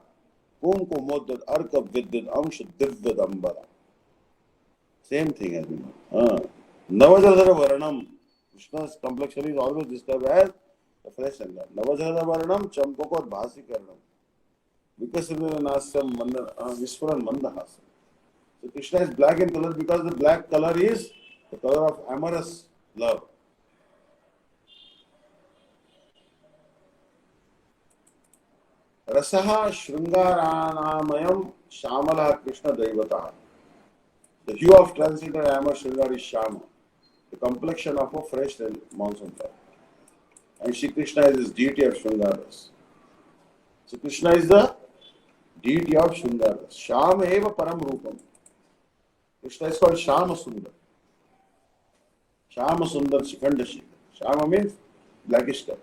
Kunku Moddad Arka Vidyad Amsha Divya Dambara. Same thing as we know. Navajadhara Varanam. Krishna's complexion is always described as the fresh and light. Navajadhara Varanam Champakot Bhasi Karanam. Vikasindana Nasam Visfuran Mandahasam. So Krishna is black in color because the black color is the color of amorous love. Rasaha Shrungaranamayam Shamala Krishna Daivata. The hue of transcendental amor Shringar is Shama, the complexion of a fresh monsoon flower. And Shri Krishna is his deity of Shringaras. So Krishna is the deity of Shringaras. Shama eva param rupam. Krishna is called Shama Sundar. Shama Sundar Shikhanda Shikhar. Shama means blackish color.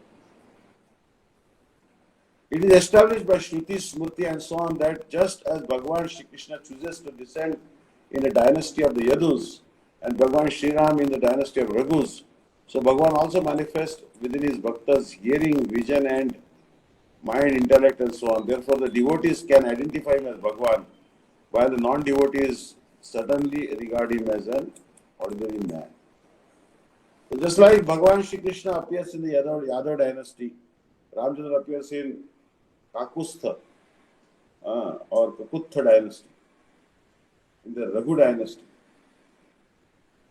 It is established by Shruti, Smriti and so on that just as Bhagavan Shri Krishna chooses to descend in the dynasty of the Yadus and Bhagavan Shri Ram in the dynasty of Raghus, so Bhagavan also manifests within his bhaktas hearing, vision and mind, intellect and so on. Therefore the devotees can identify him as Bhagavan while the non-devotees certainly regard him as an ordinary man. So just like Bhagavan Shri Krishna appears in the Yadav dynasty, Ramchandra appears in Kakustha or Kakutha dynasty, in the Raghu dynasty.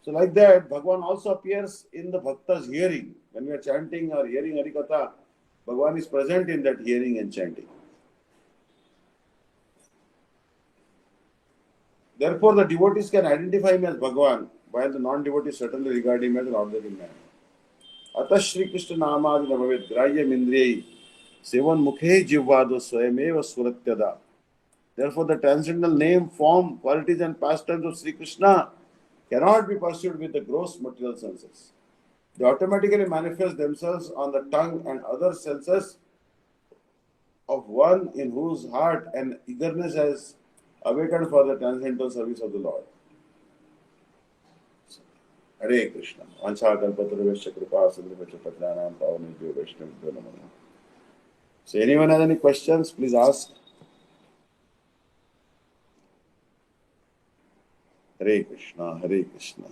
So like that, Bhagavan also appears in the Bhakta's hearing. When we are chanting or hearing Harikatha, Bhagavan is present in that hearing and chanting. Therefore, the devotees can identify him as Bhagavan, while the non-devotees certainly regard him as an ordinary man. Atah Shri Krishna Namadi Namavet Grahya Mindriyai Sevan Mukhe Jivvado Swayameva Suratyada. Therefore, the transcendental name, form, qualities and pastimes of Sri Krishna cannot be pursued with the gross material senses. They automatically manifest themselves on the tongue and other senses of one in whose heart an eagerness has awakened for the transcendental service of the Lord. Hare Krishna. Vanchakalpatarvesya kripa sindhuvesya patnanam pavanebhyo vaishnavibhyo namo namaha. So anyone has any questions, please ask. Hare Krishna, Hare Krishna.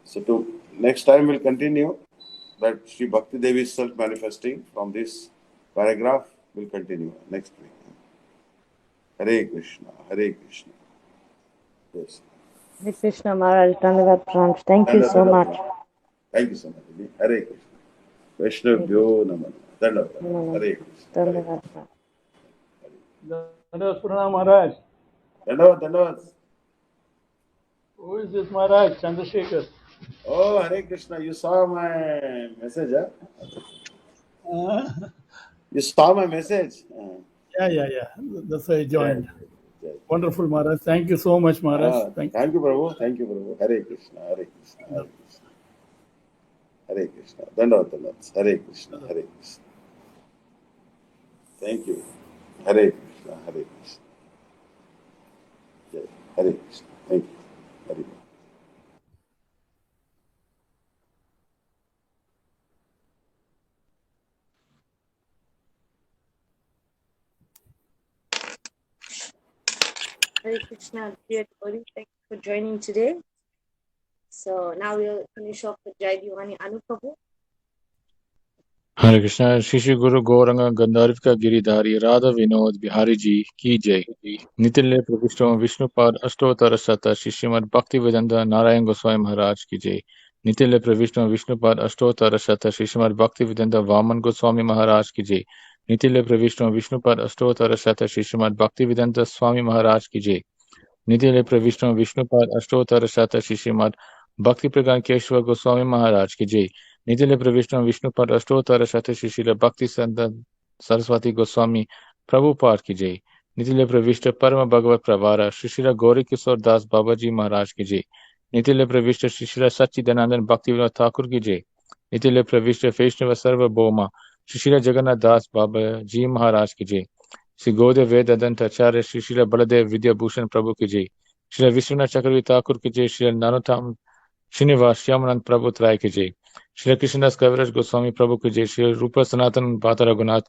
So next time we'll continue that Sri Bhakti Devi is self-manifesting from this paragraph. We'll continue next week. Hare Krishna, Hare Krishna. Yes. Hare Krishna Maharaj, Dhanavad Pranams. Thank you so much. Thank you so much. Hare Krishna. Vaishnavyo Namah. Dhanavad. Hare Krishna. Dhanavad. Dhanavad Pranam Maharaj. Dhanavad. Who is this Maharaj? Chandrasekhar. Oh, Hare Krishna. You saw my message, huh? You saw my message? Yeah. That's why I joined. Wonderful, Maharaj. Thank you so much, Maharaj. Thank you, Prabhu. Thank you, Prabhu. Hare Krishna, Hare Krishna, Hare Krishna. Hare Krishna. Dhanavad. Hare Krishna, Hare Krishna. Thank you. Hare Krishna, Hare Krishna. Hare Krishna. Thank you. Hare Krishna. Hare Krishna, dear devotee. Thank you for joining today. So now we'll finish off with Jai Divani Anuprabhu. Hare Krishna, Shri Shri Guru Gauranga Gandharvika Giridhari Radha Vinod Bihari Ji Ki Jai. Nitilya Pravishtam Vishnu Pad Ashtotara Sata Shri Srimad Bhakti Vedanta Narayan Goswami Maharaj Ki Jai. Nitilya Pravishtam Vishnu Pad Ashtotara Sata Shri Srimad Bhakti Vedanta Vaman Goswami Maharaj Ki Jai. Nitilya Pravishtam Vishnu Pad Ashtotara Sata Shri Srimad Bhakti Vedanta Swami Maharaj Ki Jai. Nitilya Pravishtam Vishnu Pad Ashtotara Sata Shri Srimad Bhakti Pragan Keshava Goswami Maharaj Ki Jai. Nitilya Pravishtam Vishnu Pad Ashtotara Sata Shri Srila Bhakti Santan Saraswati Goswami Prabhupada Ki Jai. Nitilya Pravishta Parama Bhagavat Pravara Shri Srila Gauri Kishore Das Babaji Maharaj Ki Jai. Nitilya Pravishta Shri Srila Sachidanandan Bhakti Vinod Thakur Ki Jai. Nitilya Pravishta Vaishnava Sarva Bhoma Shri Srila Jagannath Das Babaji Maharaj Ki Jai. Shri Godev Vedadanta Acharya Shri Srila Baladev Vidya Bhushan Prabhu Ki Jai. Srila Vishwanath Chakravarti Thakur Ki Jai. Srila Nanotam Srinivas Shyamanand Prabhu Trai Ki Jai. Srila Krishnadas Kaviraj Goswami Prabhu Ki Jai. Srila Rupa Sanatan Bhata Raghunath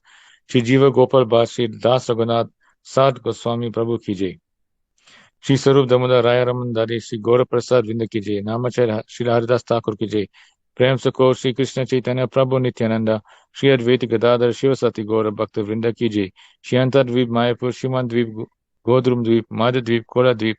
Shri Jiva Gopal Bhatt Shri Das Raghunath Sad Goswami Prabhu Ki Jai. Shri Sarup Damodar Raya Raman Dari Shri Gaura Prasad Vinda Ki Jai. Namacharya Srila Haridas Thakur Ki Jai. प्रेम सको श्री कृष्ण चैतन्य प्रभु नित्यानंदा श्री अद्वैत गदाधर शिवसती गौर भक्त वृंद की जय। श्री अंतर द्वीप मायापुर सीमा द्वीप गोद्रुम द्वीप माध द्वीप कोला द्वीप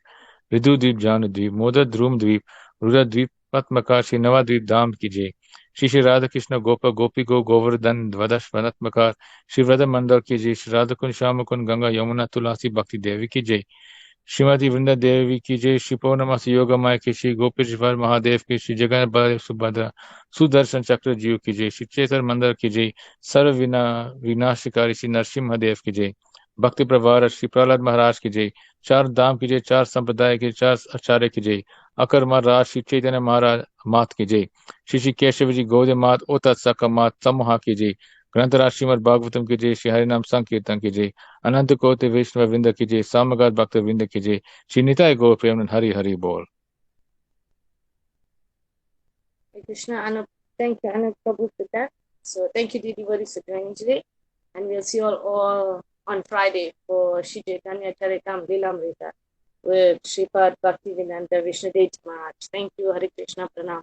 ऋदु द्वीप जान द्वीप मोदत ध्रुम द्वीप रुद्र द्वीप पद्मका श्री नवा द्वीप धाम की जय। श्री श्री राधा कृष्ण गोप गोपी गो गोवर्धन वदश वनत्मकार श्री व्रत मंडल की जय। श्री राधा कुंज श्याम कुंज गंगा यमुना तुलसी भक्ति देवी की जय। श्रीमती वृंदा देवी की जय। श्री पौर्णमासी योग माया की श्री गोपेश महादेव की श्री जगन्नाथ बलदेव सुभद्रा सुदर्शन चक्र जीव की जय। श्री चेतर मंदिर की जय। सर्व विनाशकारी श्री नरसिंह देव की जय। भक्ति प्रभार श्री प्रहलाद महाराज की जय। चार धाम की जय, चार संप्रदाय की, चार आचार्य की जय। अकर महाराज श्री चैतन्य महाराज मात की जय। श्री श्री केशव जी गौदे मात ओ तत्सक मात समूहा की जय। ग्रंथराज श्रीमद भागवतम की जय। श्री हरिनाम संकीर्तन की जय। अनंत कोटि वैष्णव वृंद की जय। सामगात भक्त वृंद की जय। श्री निताय गौर प्रेम हरि हरि बोल। Krishna, Anup, thank you, Anup Prabhu, for that. So thank you, devotees, for joining today. And we'll see you all on Friday for Shri Chaitanya Charitam Lilamrita with Sripad Bhaktivedanta Vishnu Daivata Maharaj. Thank you, Hare Krishna, Pranam.